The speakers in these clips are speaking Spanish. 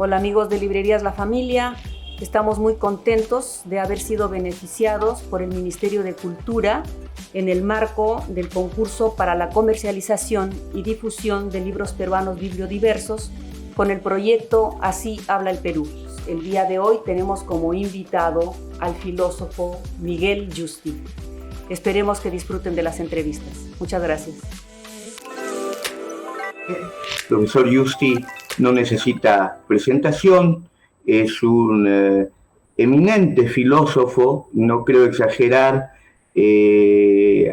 Hola amigos de Librerías La Familia, estamos muy contentos de haber sido beneficiados por el Ministerio de Cultura en el marco del concurso para la comercialización y difusión de libros peruanos bibliodiversos con el proyecto Así habla el Perú. El día de hoy tenemos como invitado al filósofo Miguel Yusti. Esperemos que disfruten de las entrevistas. Muchas gracias. Profesor Yusti no necesita presentación, es un eminente filósofo, no creo exagerar,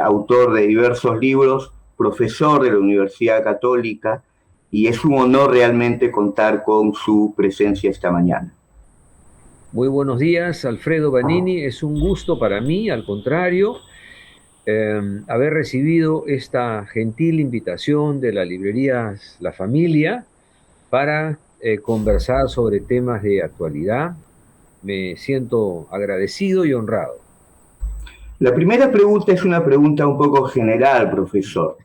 autor de diversos libros, profesor de la Universidad Católica, y es un honor realmente contar con su presencia esta mañana. Muy buenos días, Alfredo Banini, es un gusto para mí, al contrario, haber recibido esta gentil invitación de la librería La Familia para conversar sobre temas de actualidad. Me siento agradecido y honrado. La primera pregunta es una pregunta un poco general, profesor.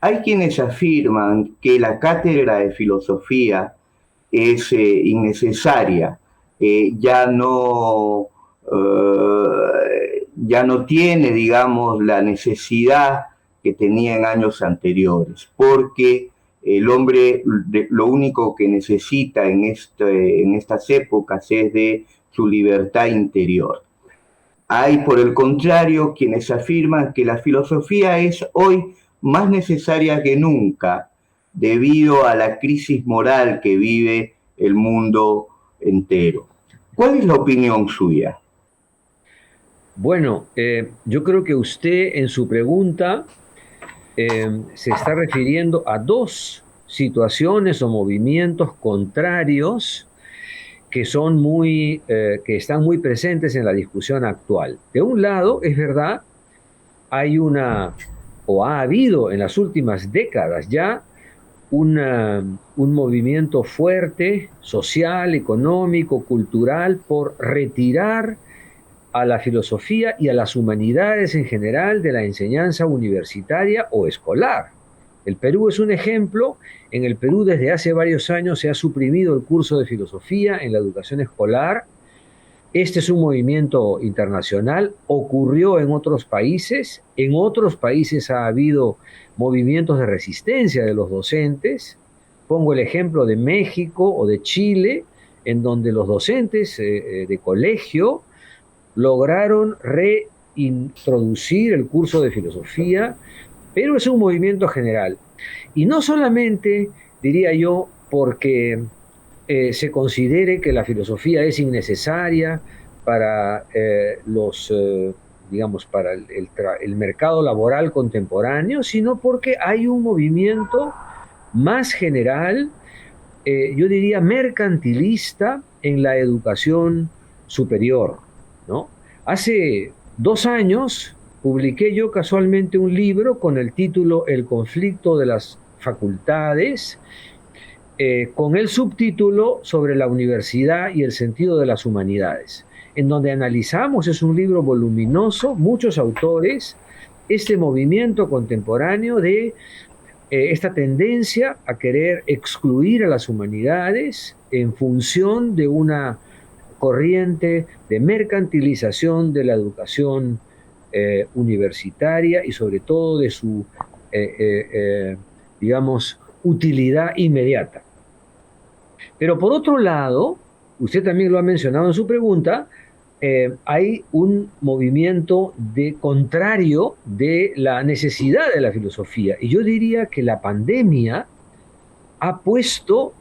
Hay quienes afirman que la cátedra de filosofía es innecesaria, ya no tiene, digamos, la necesidad que tenía en años anteriores, porque el hombre lo único que necesita en estas épocas es de su libertad interior. Hay, por el contrario, quienes afirman que la filosofía es hoy más necesaria que nunca debido a la crisis moral que vive el mundo entero. ¿Cuál es la opinión suya? Bueno, yo creo que usted en su pregunta se está refiriendo a dos situaciones o movimientos contrarios que que están muy presentes en la discusión actual. De un lado, es verdad, ha habido en las últimas décadas ya un movimiento fuerte, social, económico, cultural, por retirar a la filosofía y a las humanidades en general de la enseñanza universitaria o escolar. El Perú es un ejemplo. En el Perú desde hace varios años se ha suprimido el curso de filosofía en la educación escolar. Este es un movimiento internacional, ocurrió en otros países ha habido movimientos de resistencia de los docentes. Pongo el ejemplo de México o de Chile, en donde los docentes de colegio lograron reintroducir el curso de filosofía, pero es un movimiento general. Y no solamente, diría yo, porque se considere que la filosofía es innecesaria para para el mercado laboral contemporáneo, sino porque hay un movimiento más general, yo diría mercantilista, en la educación superior, ¿no? Hace 2 años publiqué yo casualmente un libro con el título El conflicto de las facultades, con el subtítulo sobre la universidad y el sentido de las humanidades, en donde analizamos, es un libro voluminoso, muchos autores, este movimiento contemporáneo de esta tendencia a querer excluir a las humanidades en función de una corriente de mercantilización de la educación universitaria y sobre todo de su, utilidad inmediata. Pero por otro lado, usted también lo ha mencionado en su pregunta, hay un movimiento contrario de la necesidad de la filosofía. Y yo diría que la pandemia ha puesto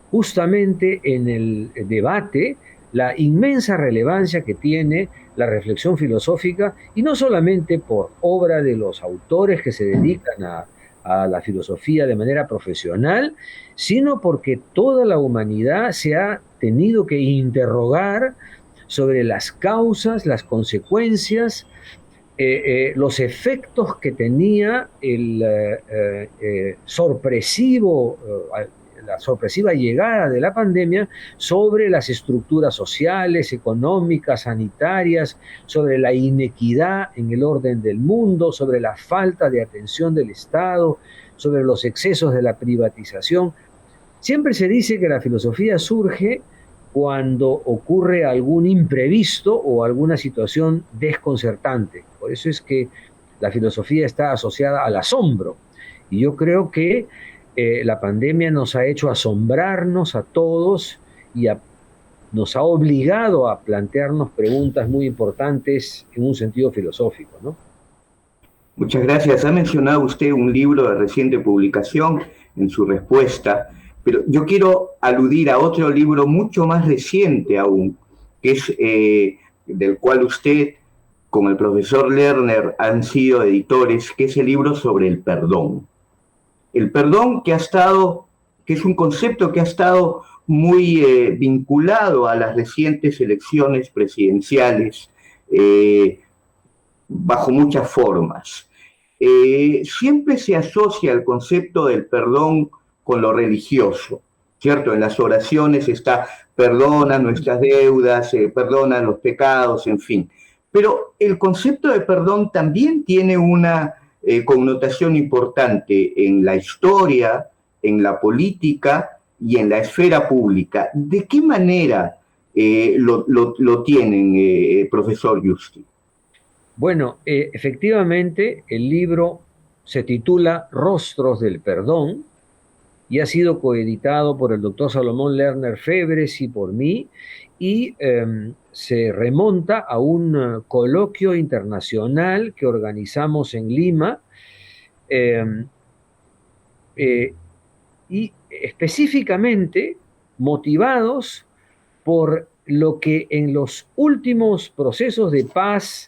justamente en el debate la inmensa relevancia que tiene la reflexión filosófica, y no solamente por obra de los autores que se dedican a la filosofía de manera profesional, sino porque toda la humanidad se ha tenido que interrogar sobre las causas, las consecuencias, los efectos que tenía la sorpresiva llegada de la pandemia sobre las estructuras sociales, económicas, sanitarias, sobre la inequidad en el orden del mundo, sobre la falta de atención del Estado, sobre los excesos de la privatización. Siempre se dice que la filosofía surge cuando ocurre algún imprevisto o alguna situación desconcertante. Por eso es que la filosofía está asociada al asombro. Y yo creo que la pandemia nos ha hecho asombrarnos a todos y nos ha obligado a plantearnos preguntas muy importantes en un sentido filosófico, ¿no? Muchas gracias. Ha mencionado usted un libro de reciente publicación en su respuesta, pero yo quiero aludir a otro libro mucho más reciente aún, que es del cual usted con el profesor Lerner han sido editores, que es el libro sobre el perdón. El perdón que es un concepto que ha estado muy vinculado a las recientes elecciones presidenciales bajo muchas formas. Siempre se asocia el concepto del perdón con lo religioso, ¿cierto? En las oraciones está perdona nuestras deudas, perdona los pecados, en fin. Pero el concepto de perdón también tiene una connotación importante en la historia, en la política y en la esfera pública. ¿De qué manera lo tienen, profesor Justi? Bueno, efectivamente el libro se titula Rostros del Perdón y ha sido coeditado por el doctor Salomón Lerner Febres y por mí, y se remonta a un coloquio internacional que organizamos en Lima, y específicamente motivados por lo que en los últimos procesos de paz,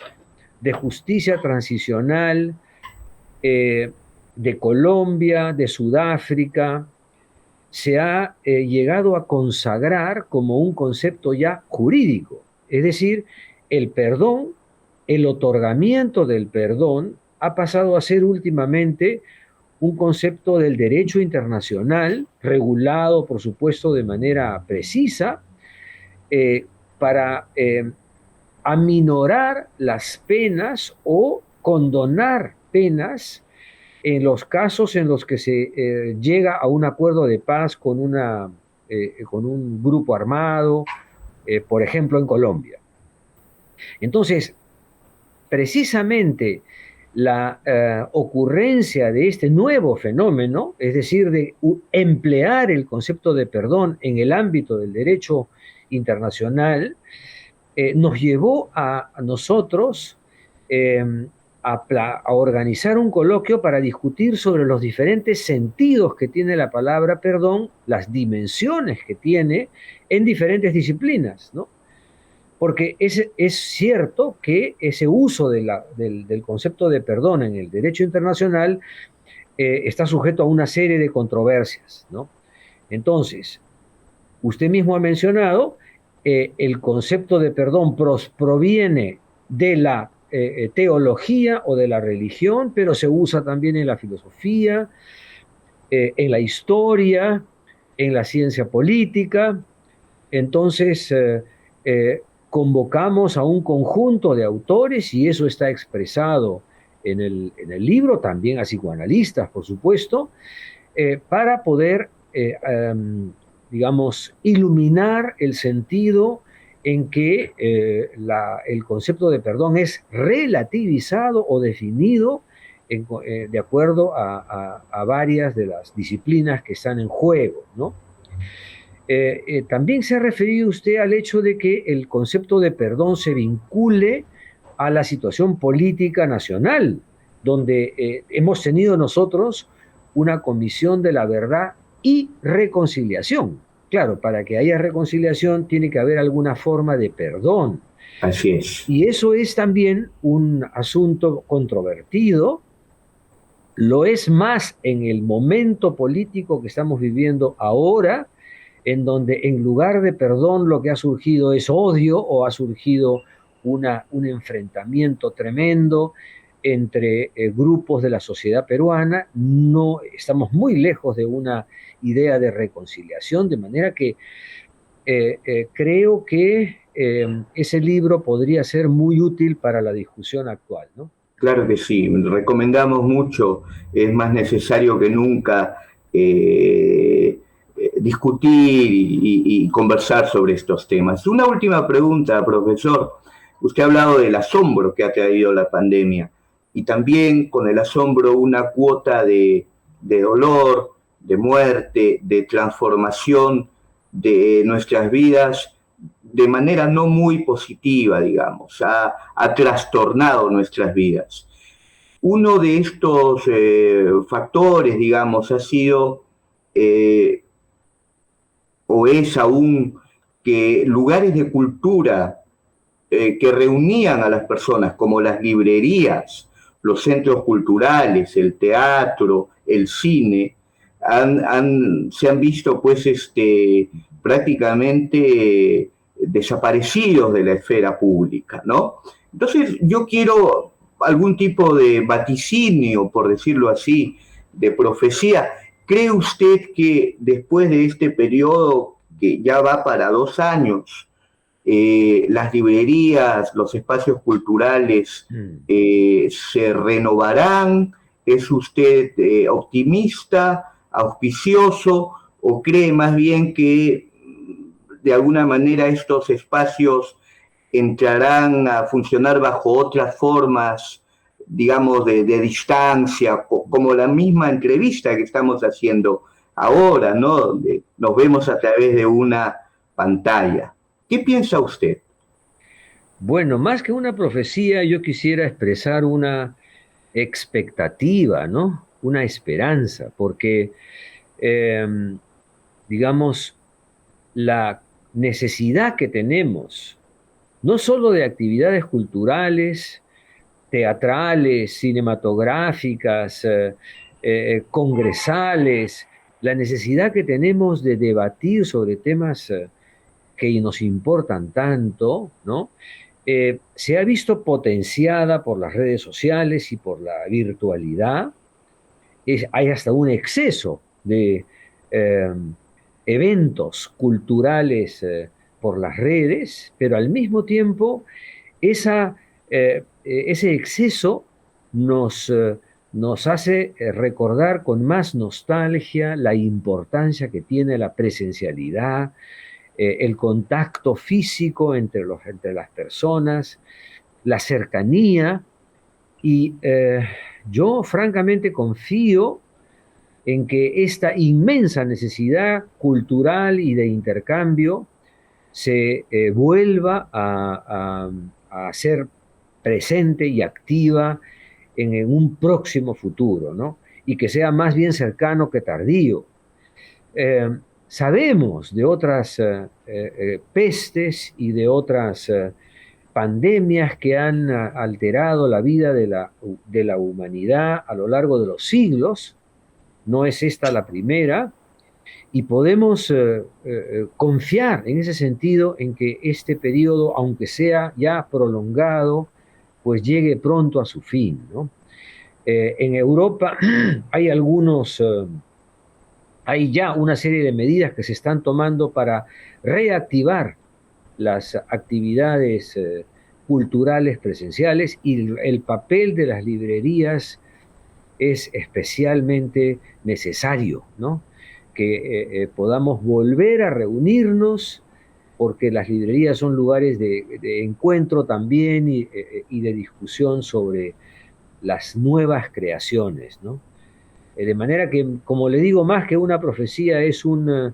de justicia transicional, de Colombia, de Sudáfrica, se ha llegado a consagrar como un concepto ya jurídico. Es decir, el perdón, el otorgamiento del perdón, ha pasado a ser últimamente un concepto del derecho internacional, regulado, por supuesto, de manera precisa, para aminorar las penas o condonar penas en los casos en los que se llega a un acuerdo de paz con un grupo armado, por ejemplo, en Colombia. Entonces, precisamente la ocurrencia de este nuevo fenómeno, es decir, de emplear el concepto de perdón en el ámbito del derecho internacional, nos llevó a nosotros a organizar un coloquio para discutir sobre los diferentes sentidos que tiene la palabra perdón, las dimensiones que tiene en diferentes disciplinas, ¿no? Porque es cierto que ese uso del concepto de perdón en el derecho internacional está sujeto a una serie de controversias, ¿no? Entonces, usted mismo ha mencionado, el concepto de perdón proviene de la teología o de la religión, pero se usa también en la filosofía, en la historia, en la ciencia política. Entonces, convocamos a un conjunto de autores, y eso está expresado en el libro, también a psicoanalistas, por supuesto, para poder, digamos, iluminar el sentido en que el concepto de perdón es relativizado o definido de acuerdo a varias de las disciplinas que están en juego, ¿no? También se ha referido usted al hecho de que el concepto de perdón se vincule a la situación política nacional, donde hemos tenido nosotros una comisión de la verdad y reconciliación. Claro, para que haya reconciliación tiene que haber alguna forma de perdón. Así es. Y eso es también un asunto controvertido. Lo es más en el momento político que estamos viviendo ahora, en donde en lugar de perdón lo que ha surgido es odio, o ha surgido un enfrentamiento tremendo entre grupos de la sociedad peruana. No estamos muy lejos de una idea de reconciliación, de manera que creo que ese libro podría ser muy útil para la discusión actual, ¿no? Claro que sí, recomendamos mucho, es más necesario que nunca discutir y conversar sobre estos temas. Una última pregunta, profesor. Usted ha hablado del asombro que ha traído la pandemia y también con el asombro una cuota de dolor, de muerte, de transformación de nuestras vidas de manera no muy positiva, digamos, ha trastornado nuestras vidas. Uno de estos factores, digamos, ha sido o es aún que lugares de cultura que reunían a las personas, como las librerías, los centros culturales, el teatro, el cine, se han visto pues prácticamente desaparecidos de la esfera pública, ¿no? Entonces yo quiero algún tipo de vaticinio, por decirlo así, de profecía. ¿Cree usted que después de este periodo, que ya va para 2 años, las librerías, los espacios culturales se renovarán? ¿Es usted optimista, auspicioso, o cree más bien que de alguna manera estos espacios entrarán a funcionar bajo otras formas, digamos, de distancia, como la misma entrevista que estamos haciendo ahora, ¿no? Donde nos vemos a través de una pantalla? ¿Qué piensa usted? Bueno, más que una profecía, yo quisiera expresar una expectativa, ¿no? Una esperanza, porque, digamos, la necesidad que tenemos, no solo de actividades culturales, teatrales, cinematográficas, congresales, la necesidad que tenemos de debatir sobre temas que nos importan tanto, ¿no? Se ha visto potenciada por las redes sociales y por la virtualidad. Hay hasta un exceso de eventos culturales por las redes, pero al mismo tiempo ese exceso nos hace recordar con más nostalgia la importancia que tiene la presencialidad, el contacto físico entre las personas, la cercanía, y yo francamente confío en que esta inmensa necesidad cultural y de intercambio se vuelva a ser presente y activa en un próximo futuro, ¿no? Y que sea más bien cercano que tardío. Sabemos de otras pestes y de otras pandemias que han alterado la vida de la humanidad a lo largo de los siglos. No es esta la primera, y podemos confiar en ese sentido en que este periodo, aunque sea ya prolongado, pues llegue pronto a su fin, ¿no? En Europa hay hay ya una serie de medidas que se están tomando para reactivar las actividades culturales presenciales, y el papel de las librerías es especialmente necesario, ¿no? Que podamos volver a reunirnos, porque las librerías son lugares de encuentro también y de discusión sobre las nuevas creaciones, ¿no? De manera que, como le digo, más que una profecía, es un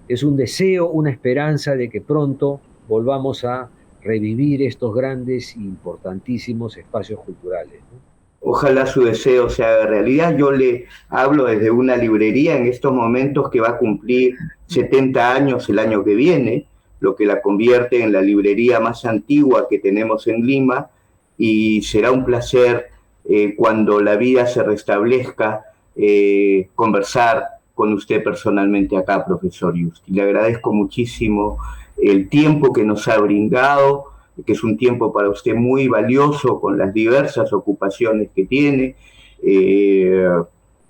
deseo, una esperanza de que pronto volvamos a revivir estos grandes e importantísimos espacios culturales, ¿no? Ojalá su deseo se haga realidad. Yo le hablo desde una librería en estos momentos que va a cumplir 70 años el año que viene, lo que la convierte en la librería más antigua que tenemos en Lima, y será un placer cuando la vida se restablezca conversar con usted personalmente acá, profesor Yusti. Le agradezco muchísimo el tiempo que nos ha brindado, que es un tiempo para usted muy valioso con las diversas ocupaciones que tiene,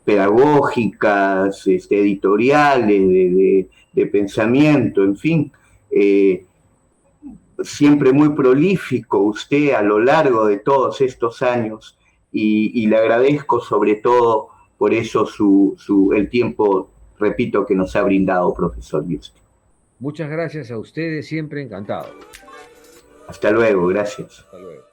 pedagógicas, editoriales, de pensamiento, en fin. Siempre muy prolífico usted a lo largo de todos estos años, y le agradezco sobre todo por eso el tiempo repito, que nos ha brindado, profesor Yuste. Muchas gracias a ustedes, siempre encantado. Hasta luego, gracias. Hasta luego.